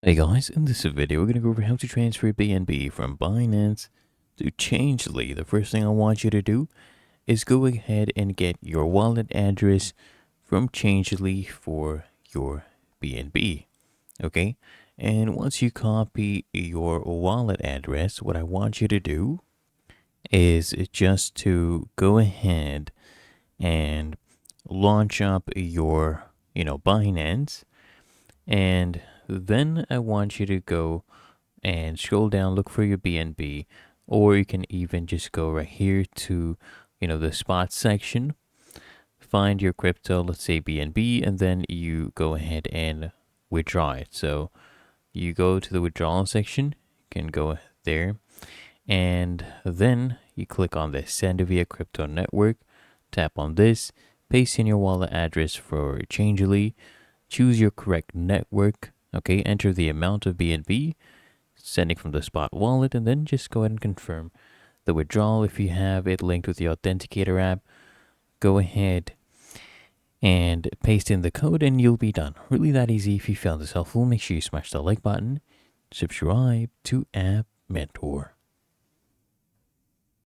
Hey guys, in this video we're going to go over how to transfer BNB from Binance to Changelly. The first thing I want you to do is go ahead and get your wallet address from Changelly for your BNB. Okay, and once you copy your wallet address, what I want you to do is just to go ahead and launch up your, Binance, and then I want you to go and scroll down, look for your BNB, or you can even just go right here to, the spot section, find your crypto, let's say BNB, and then you go ahead and withdraw it. So you go to the withdrawal section, you can go there, and then you click on the send via crypto network, tap on this, paste in your wallet address for Changelly, choose your correct network, okay, enter the amount of BNB, sending from the spot wallet, and then just go ahead and confirm the withdrawal. If you have it linked with the authenticator app, go ahead and paste in the code and you'll be done. Really that easy. If you found this helpful, make sure you smash the like button, subscribe to App Mentor.